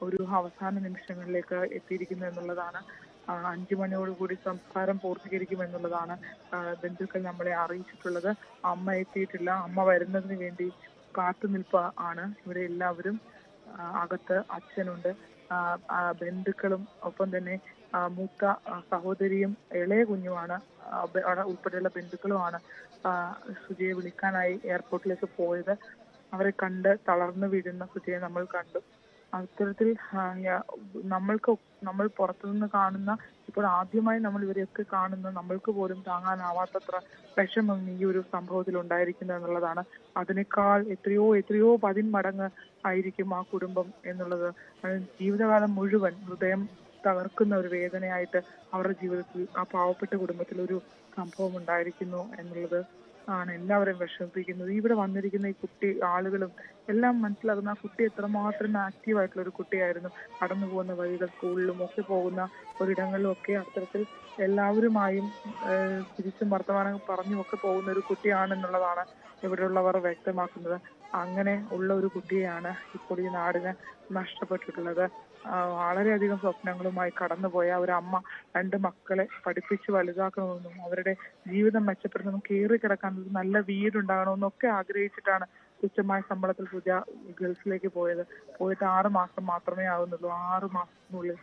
ഒരു അവസാന നിമിഷങ്ങളിലേക്ക് എത്തിയിരിക്കുന്നു എന്നുള്ളതാണ്. 5 മണിയോടുകൂടി സംസ്കാരം പൂർത്തീകരിക്കുമെന്നുള്ളതാണ് ബന്ധുക്കൾ നമ്മളെ അറിയിച്ചിട്ടുള്ളത്. അമ്മ എത്തിയിട്ടില്ല. അമ്മ വരുന്നതിന് വേണ്ടി കാത്തുനിൽപ്പ് ആണ് ഇവിടെ എല്ലാവരും. അകത്ത് അച്ഛനുണ്ട്, ബന്ധുക്കളും, ഒപ്പം തന്നെ മൂത്ത സഹോദരിയും ഇളയ കുഞ്ഞുമാണ് ഉൾപ്പെടെയുള്ള ബന്ധുക്കളുമാണ് സുജയെ വിളിക്കാനായി എയർപോർട്ടിലേക്ക് പോയത്. അവരെ കണ്ട് തളർന്നു വീഴുന്ന സുജയെ നമ്മൾ കണ്ടു. അത്തരത്തിൽ നമ്മൾ പുറത്തുനിന്ന് കാണുന്ന, ഇപ്പോൾ ആദ്യമായി നമ്മൾ ഇവരെയൊക്കെ കാണുന്ന നമ്മൾക്ക് പോലും താങ്ങാനാവാത്തത്ര വിഷമം ഈ ഒരു സംഭവത്തിൽ ഉണ്ടായിരിക്കുന്നത് എന്നുള്ളതാണ്. അതിനേക്കാൾ എത്രയോ 10 മടങ്ങ് ആയിരിക്കും ആ കുടുംബം എന്നുള്ളത്. ജീവിതകാലം മുഴുവൻ ഹൃദയം തകർക്കുന്ന ഒരു വേദനയായിട്ട് അവരുടെ ജീവിതത്തിൽ, ആ പാവപ്പെട്ട കുടുംബത്തിൽ ഒരു സംഭവം ഉണ്ടായിരിക്കുന്നു എന്നുള്ളത് ആണ് എല്ലാവരെയും വിഷമിപ്പിക്കുന്നത്. ഇവിടെ വന്നിരിക്കുന്ന ഈ ആളുകളും എല്ലാം മനസ്സിലാക്കുന്ന ആ കുട്ടി എത്രമാത്രം ആക്റ്റീവായിട്ടുള്ള ഒരു കുട്ടിയായിരുന്നു. കടന്നു പോകുന്ന വഴികൾ, സ്കൂളിലും ഒക്കെ പോകുന്ന ഒരിടങ്ങളിലും ഒക്കെ അത്തരത്തിൽ എല്ലാവരുമായും തിരിച്ചും വർത്തമാനം പറഞ്ഞും ഒക്കെ പോകുന്ന ഒരു കുട്ടിയാണെന്നുള്ളതാണ് ഇവിടെയുള്ളവർ വ്യക്തമാക്കുന്നത്. അങ്ങനെ ഉള്ള ഒരു കുട്ടിയെയാണ് ഇപ്പോൾ ഈ നാടിന് നഷ്ടപ്പെട്ടിട്ടുള്ളത്. വളരെയധികം സ്വപ്നങ്ങളുമായി കടന്നുപോയ ഒരമ്മ 2 മക്കളെ പഠിപ്പിച്ച് വലുതാക്കണമെന്നും അവരുടെ ജീവിതം മെച്ചപ്പെടുന്നതും കയറി കിടക്കാൻ ഒരു നല്ല വീടുണ്ടാകണമെന്നും ഒക്കെ ആഗ്രഹിച്ചിട്ടാണ് തുച്ഛമായ ശമ്പളത്തിൽ സുജ ഗൾഫിലേക്ക് പോയിട്ട് 6 മാസം മാത്രമേ ആവുന്നുള്ളൂ. 6 മാസത്തിനുള്ളിൽ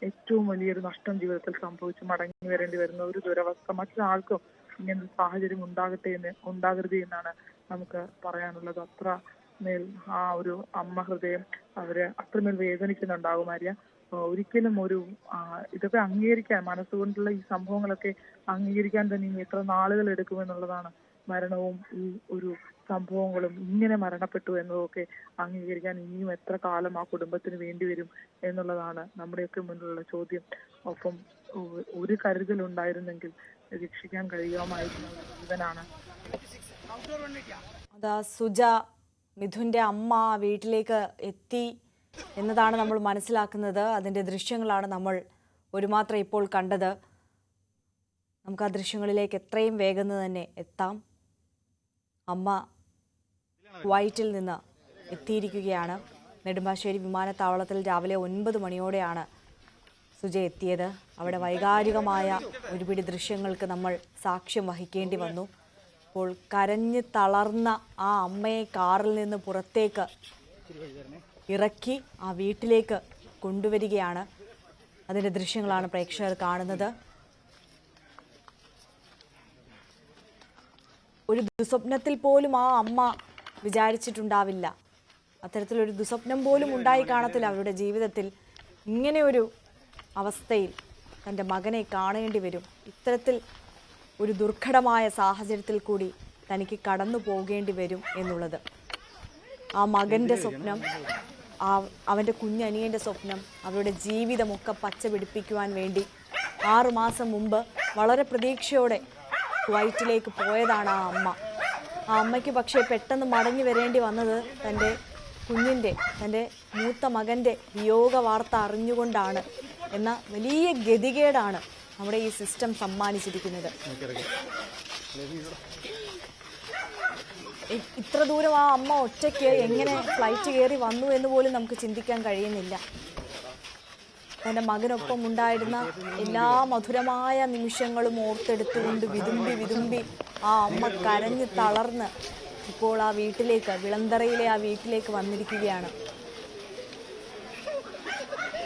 ഏറ്റവും വലിയൊരു നഷ്ടം ജീവിതത്തിൽ സംഭവിച്ച് മടങ്ങി വരേണ്ടി വരുന്ന ഒരു ദുരവസ്ഥ മറ്റൊരാൾക്കും ഇങ്ങനൊരു സാഹചര്യം ഉണ്ടാകരുത് എന്നാണ് നമുക്ക് പറയാനുള്ളത്. അത്ര മേൽ ആ ഒരു അമ്മ ഹൃദയം അവരെ അത്രമേൽ വേദനിക്കുന്നുണ്ടാകും ആര്യ. ഒരിക്കലും ഇതൊക്കെ അംഗീകരിക്കാൻ, മനസ്സുകൊണ്ടുള്ള ഈ സംഭവങ്ങളൊക്കെ അംഗീകരിക്കാൻ തന്നെ ഇനി എത്ര നാളുകൾ എടുക്കുമെന്നുള്ളതാണ്. മരണവും ഈ ഒരു സംഭവങ്ങളും, ഇങ്ങനെ മരണപ്പെട്ടു എന്നതൊക്കെ അംഗീകരിക്കാൻ ഇനിയും എത്ര കാലം ആ കുടുംബത്തിന് വേണ്ടി വരും എന്നുള്ളതാണ് നമ്മുടെയൊക്കെ മുന്നിലുള്ള ചോദ്യം. ഒപ്പം ഒരു കരുതലുണ്ടായിരുന്നെങ്കിൽ രക്ഷിക്കാൻ കഴിയുമായിരുന്ന ജീവനാണ്. അതാ സുജ, മിഥുന്റെ അമ്മ വീട്ടിലേക്ക് എത്തി എന്നതാണ് നമ്മൾ മനസ്സിലാക്കുന്നത്. അതിൻ്റെ ദൃശ്യങ്ങളാണ് നമ്മൾ ഒരുമാത്രം ഇപ്പോൾ കണ്ടത്. നമുക്ക് ആ ദൃശ്യങ്ങളിലേക്ക് എത്രയും വേഗം തന്നെ എത്താം. അമ്മ കുവൈറ്റിൽ നിന്ന് എത്തിയിരിക്കുകയാണ്. നെടുമ്പാശ്ശേരി വിമാനത്താവളത്തിൽ രാവിലെ 9 മണിയോടെയാണ് സുജ എത്തിയത്. അവിടെ വൈകാരികമായ ഒരുപിടി ദൃശ്യങ്ങൾക്ക് നമ്മൾ സാക്ഷ്യം വഹിക്കേണ്ടി വന്നു. അപ്പോൾ കരഞ്ഞ് തളർന്ന ആ അമ്മയെ കാറിൽ നിന്ന് പുറത്തേക്ക് ഇറക്കി ആ വീട്ടിലേക്ക് കൊണ്ടുവരികയാണ്. അതിൻ്റെ ദൃശ്യങ്ങളാണ് പ്രേക്ഷകർ കാണുന്നത്. ഒരു ദുസ്വപ്നത്തിൽ പോലും ആ അമ്മ വിചാരിച്ചിട്ടുണ്ടാവില്ല, അത്തരത്തിലൊരു ദുസ്വപ്നം പോലും ഉണ്ടായി കാണത്തില്ല അവരുടെ ജീവിതത്തിൽ, ഇങ്ങനെയൊരു അവസ്ഥയിൽ തൻ്റെ മകനെ കാണേണ്ടി വരും, ഇത്തരത്തിൽ ഒരു ദുർഘടമായ സാഹചര്യത്തിൽ കൂടി തനിക്ക് കടന്നു പോകേണ്ടി വരും എന്നുള്ളത്. ആ മകൻ്റെ സ്വപ്നം, അവൻ്റെ കുഞ്ഞനിയൻ്റെ സ്വപ്നം, അവരുടെ ജീവിതമൊക്കെ പച്ച പിടിപ്പിക്കുവാൻ വേണ്ടി 6 മാസം മുമ്പ് വളരെ പ്രതീക്ഷയോടെ കുവൈറ്റിലേക്ക് പോയതാണ് ആ അമ്മ. ആ അമ്മയ്ക്ക് പക്ഷേ പെട്ടെന്ന് മടങ്ങി വരേണ്ടി വന്നത് തൻ്റെ മൂത്ത മകൻ്റെ വിയോഗ വാർത്ത അറിഞ്ഞുകൊണ്ടാണ് എന്ന വലിയ ഗതികേടാണ് നമ്മുടെ ഈ സിസ്റ്റം സമ്മാനിച്ചിരിക്കുന്നത്. ഇത്ര ദൂരം ആ അമ്മ ഒറ്റയ്ക്ക് എങ്ങനെ ഫ്ലൈറ്റ് കയറി വന്നു എന്ന് പോലും നമുക്ക് ചിന്തിക്കാൻ കഴിയുന്നില്ല. തൻ്റെ മകനൊപ്പം ഉണ്ടായിരുന്ന എല്ലാ മധുരമായ നിമിഷങ്ങളും ഓർത്തെടുത്തുകൊണ്ട് വിതുമ്പി ആ അമ്മ കരഞ്ഞ് തളർന്ന് ഇപ്പോൾ ആ വീട്ടിലേക്ക്, വിളന്തറയിലെ ആ വീട്ടിലേക്ക് വന്നിരിക്കുകയാണ്.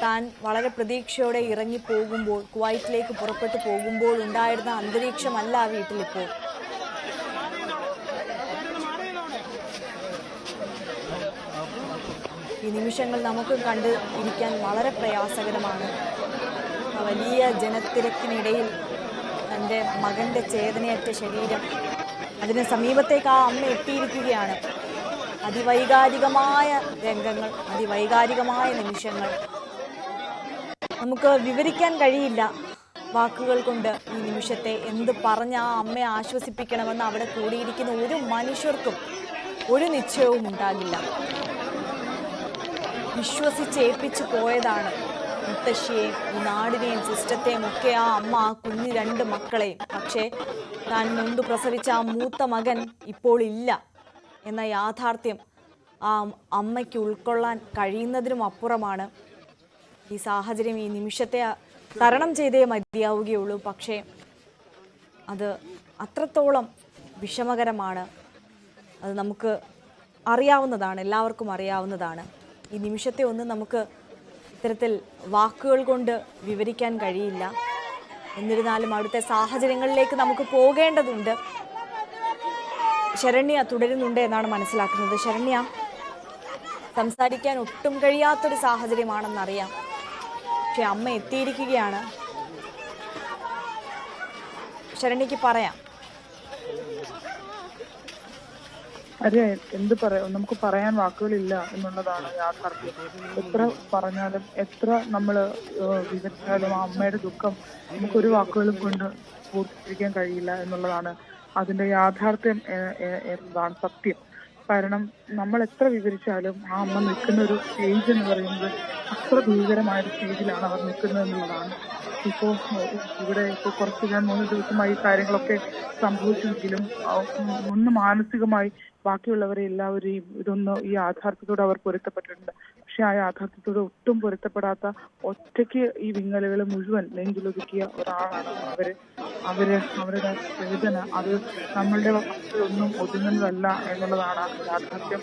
താൻ വളരെ പ്രതീക്ഷയോടെ ഇറങ്ങിപ്പോകുമ്പോൾ, കുവൈറ്റിലേക്ക് പുറപ്പെട്ടു പോകുമ്പോൾ ഉണ്ടായിരുന്ന അന്തരീക്ഷമല്ല ആ വീട്ടിലിപ്പോൾ. ഈ നിമിഷങ്ങൾ നമുക്ക് കണ്ട് ഇരിക്കാൻ വളരെ പ്രയാസകരമാണ്. വലിയ ജനത്തിരക്കിനിടയിൽ തൻ്റെ മകൻ്റെ ചേതനയറ്റ ശരീരം, അതിന് സമീപത്തേക്ക് ആ അമ്മ എത്തിയിരിക്കുകയാണ്. അതിവൈകാരികമായ രംഗങ്ങൾ, അതിവൈകാരികമായ നിമിഷങ്ങൾ നമുക്ക് വിവരിക്കാൻ കഴിയില്ല വാക്കുകൾ കൊണ്ട്. ഈ നിമിഷത്തെ എന്ത് പറഞ്ഞ് ആ അമ്മയെ ആശ്വസിപ്പിക്കണമെന്ന് അവിടെ കൂടിയിരിക്കുന്ന ഒരു മനുഷ്യർക്കും ഒരു നിശ്ചയവും ഉണ്ടാകില്ല. വിശ്വസിച്ചേൽപ്പിച്ചു പോയതാണ് മുത്തശ്ശിയെയും ഈ നാടിനെയും സിസ്റ്റത്തെയും ഒക്കെ ആ അമ്മ, ആ കുഞ്ഞു 2 മക്കളെയും. പക്ഷേ താൻ നൊന്തു പ്രസവിച്ച ആ മൂത്ത മകൻ ഇപ്പോൾ ഇല്ല എന്ന യാഥാർത്ഥ്യം ആ അമ്മയ്ക്ക് ഉൾക്കൊള്ളാൻ കഴിയുന്നതിനും അപ്പുറമാണ്. ഈ സാഹചര്യം ഈ നിമിഷത്തെ തരണം ചെയ്തേ മതിയാവുകയുള്ളൂ. പക്ഷേ അത് അത്രത്തോളം വിഷമകരമാണ്. അത് നമുക്ക് അറിയാവുന്നതാണ്, എല്ലാവർക്കും അറിയാവുന്നതാണ്. ഈ നിമിഷത്തെ ഒന്നും നമുക്ക് ഇത്തരത്തിൽ വാക്കുകൾ കൊണ്ട് വിവരിക്കാൻ കഴിയില്ല. എന്നിരുന്നാലും അവിടുത്തെ സാഹചര്യങ്ങളിലേക്ക് നമുക്ക് പോകേണ്ടതുണ്ട്. ശരണ്യ തുടരുന്നുണ്ട് എന്നാണ് മനസ്സിലാക്കുന്നത്. ശരണ്യ, സംസാരിക്കാൻ ഒട്ടും കഴിയാത്തൊരു സാഹചര്യമാണെന്നറിയാം. പക്ഷെ അമ്മ എത്തിയിരിക്കുകയാണ്. ശരണ്യക്ക് പറയാം. അതെ, എന്ത് പറയാം, നമുക്ക് പറയാൻ വാക്കുകളില്ല എന്നുള്ളതാണ് യാഥാർത്ഥ്യം. എത്ര പറഞ്ഞാലും എത്ര നമ്മൾ വിവരിച്ചാലും ആ അമ്മയുടെ ദുഃഖം നമുക്കൊരു വാക്കുകളും കൊണ്ട് പൂർത്തീകരിക്കാൻ കഴിയില്ല എന്നുള്ളതാണ് അതിന്റെ യാഥാർത്ഥ്യം എന്നതാണ് സത്യം. കാരണം നമ്മൾ എത്ര വിവരിച്ചാലും ആ അമ്മ നിൽക്കുന്ന ഒരു സ്റ്റേജ് എന്ന് പറയുന്നത് അത്ര ഭീകരമായ ഒരു സ്റ്റേജിലാണ് അവർ നിൽക്കുന്നത് എന്നുള്ളതാണ്. ഇപ്പോൾ കുറച്ച് ഞാൻ 3 ദിവസമായി കാര്യങ്ങളൊക്കെ സംഭവിച്ചെങ്കിലും ഒന്ന് മാനസികമായി ബാക്കിയുള്ളവരെ എല്ലാവരെയും ഈ യാഥാർത്ഥ്യത്തോട് അവർ പൊരുത്തപ്പെട്ടിട്ടുണ്ട്. പക്ഷെ ആ യാഥാർത്ഥ്യത്തോട് ഒട്ടും പൊരുത്തപ്പെടാത്ത, ഒറ്റയ്ക്ക് ഈ വിങ്ങലുകൾ മുഴുവൻ നെഞ്ചിലൊതുക്കിയ ഒരാളാണ് അവരുടെ വേദന അത് നമ്മളുടെ ഒന്നും ഒതുങ്ങുന്നതല്ല എന്നുള്ളതാണ് യാഥാർത്ഥ്യം.